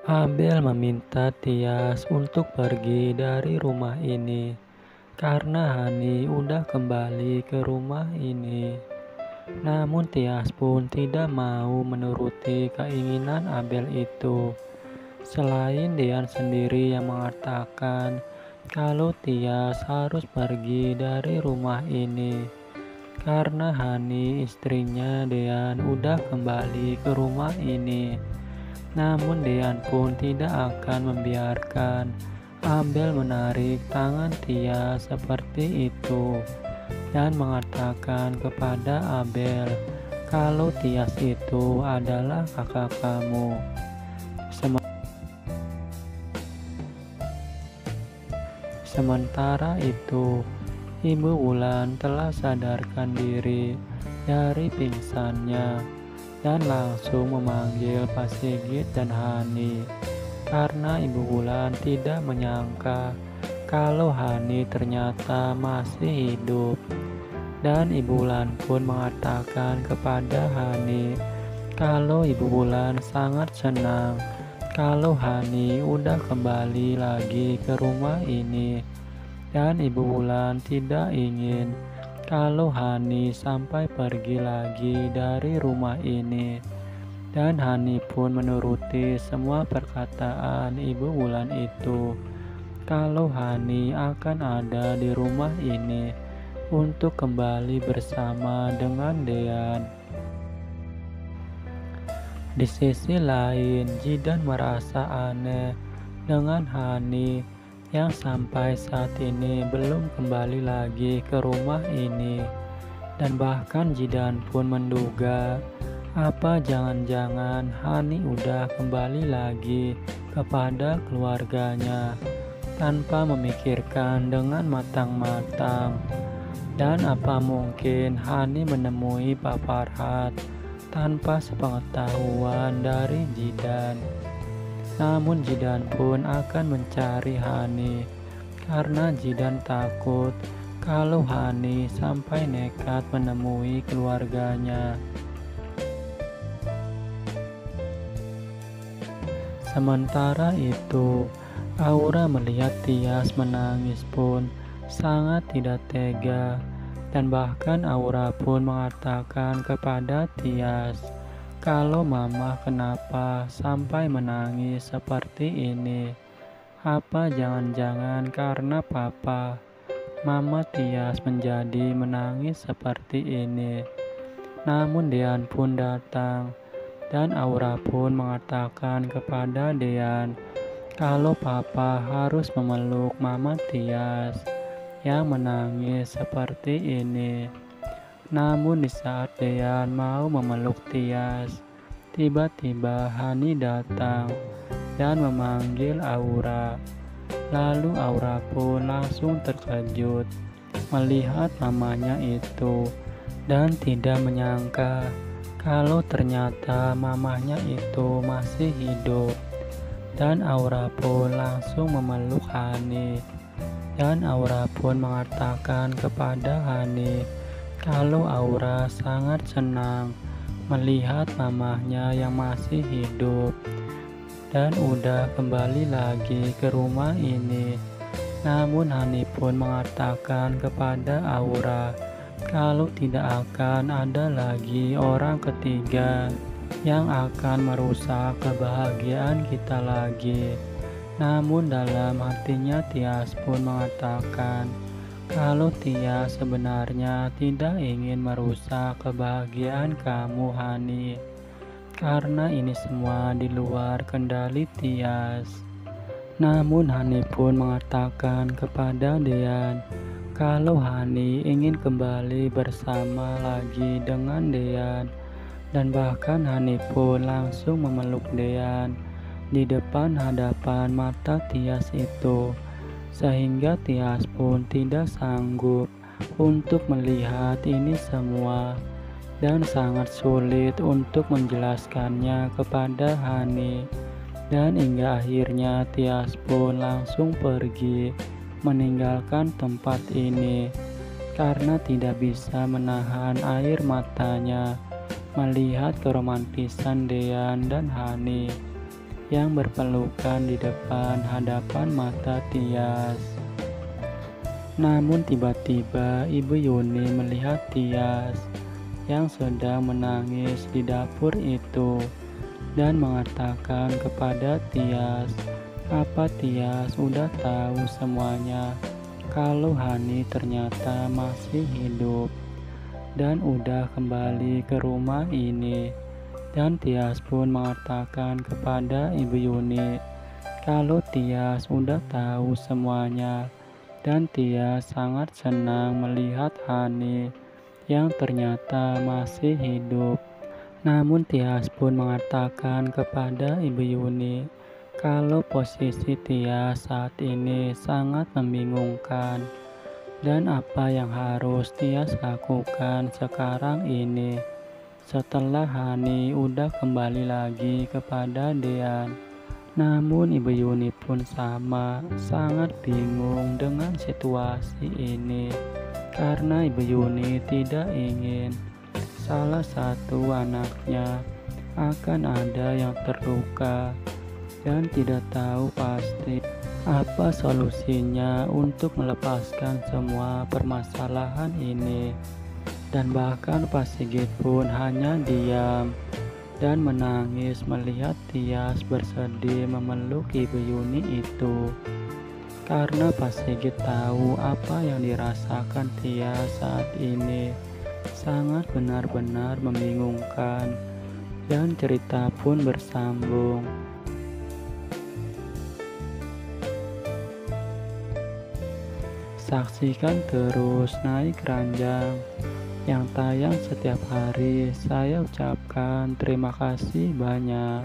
Abel meminta Tias untuk pergi dari rumah ini karena Hani udah kembali ke rumah ini. Namun Tias pun tidak mau menuruti keinginan Abel itu. Selain Dian sendiri yang mengatakan kalau Tias harus pergi dari rumah ini karena Hani istrinya Dian udah kembali ke rumah ini. Namun Dian pun tidak akan membiarkan Abel menarik tangan Tias seperti itu dan mengatakan kepada Abel kalau Tias itu adalah kakak kamu. Sementara itu, Ibu Wulan telah sadarkan diri dari pingsannya dan langsung memanggil Pak Sigit dan Hani karena Ibu Wulan tidak menyangka kalau Hani ternyata masih hidup. Dan Ibu Wulan pun mengatakan kepada Hani kalau Ibu Wulan sangat senang kalau Hani udah kembali lagi ke rumah ini, dan Ibu Wulan tidak ingin kalau Hani sampai pergi lagi dari rumah ini. Dan Hani pun menuruti semua perkataan Ibu Wulan itu kalau Hani akan ada di rumah ini untuk kembali bersama dengan Dean. Di sisi lain, Jidan merasa aneh dengan Hani yang sampai saat ini belum kembali lagi ke rumah ini. Dan bahkan Jidan pun menduga, apa jangan-jangan Hani udah kembali lagi kepada keluarganya tanpa memikirkan dengan matang-matang. Dan apa mungkin Hani menemui Pak Farhat tanpa sepengetahuan dari Jidan. Namun Jidan pun akan mencari Hani karena Jidan takut kalau Hani sampai nekat menemui keluarganya. Sementara itu, Aura melihat Tias menangis pun sangat tidak tega. Dan bahkan Aura pun mengatakan kepada Tias kalau Mama kenapa sampai menangis seperti ini. Apa jangan-jangan karena Papa Mama Tias menjadi menangis seperti ini. Namun Dean pun datang dan Aura pun mengatakan kepada Dean kalau Papa harus memeluk Mama Tias yang menangis seperti ini. Namun di saat Dean mau memeluk Tias, tiba-tiba Hani datang dan memanggil Aura. Lalu Aura pun langsung terkejut melihat mamanya itu dan tidak menyangka kalau ternyata mamanya itu masih hidup. Dan Aura pun langsung memeluk Hani. Dan Aura pun mengatakan kepada Hani kalau Aura sangat senang melihat mamahnya yang masih hidup dan udah kembali lagi ke rumah ini. Namun Hani pun mengatakan kepada Aura kalau tidak akan ada lagi orang ketiga yang akan merusak kebahagiaan kita lagi. Namun dalam hatinya Tias pun mengatakan kalau Tias sebenarnya tidak ingin merusak kebahagiaan kamu Hani, karena ini semua di luar kendali Tias. Namun Hani pun mengatakan kepada Dean kalau Hani ingin kembali bersama lagi dengan Dean. Dan bahkan Hani pun langsung memeluk Dean di depan hadapan mata Tias itu, sehingga Tias pun tidak sanggup untuk melihat ini semua dan sangat sulit untuk menjelaskannya kepada Hani. Dan hingga akhirnya Tias pun langsung pergi meninggalkan tempat ini karena tidak bisa menahan air matanya melihat keromantisan Dean dan Hani yang berpelukan di depan hadapan mata Tias. Namun tiba-tiba Ibu Yuni melihat Tias yang sedang menangis di dapur itu dan mengatakan kepada Tias, apa Tias udah tahu semuanya kalau Hani ternyata masih hidup dan udah kembali ke rumah ini. Dan Tias pun mengatakan kepada Ibu Yuni kalau Tias udah tahu semuanya, dan Tias sangat senang melihat Hani yang ternyata masih hidup. Namun Tias pun mengatakan kepada Ibu Yuni kalau posisi Tias saat ini sangat membingungkan dan apa yang harus Tias lakukan sekarang ini setelah Hani udah kembali lagi kepada Dean. Namun Ibu Yuni pun sama, sangat bingung dengan situasi ini karena Ibu Yuni tidak ingin salah satu anaknya akan ada yang terluka dan tidak tahu pasti apa solusinya untuk melepaskan semua permasalahan ini. Dan bahkan Pak Sigit pun hanya diam dan menangis melihat Tias bersedih memeluk Ibu Yuni itu. Karena Pak Sigit tahu apa yang dirasakan Tias saat ini sangat benar-benar membingungkan, dan cerita pun bersambung. Saksikan terus Naik Ranjang yang tayang setiap hari. Saya ucapkan terima kasih banyak.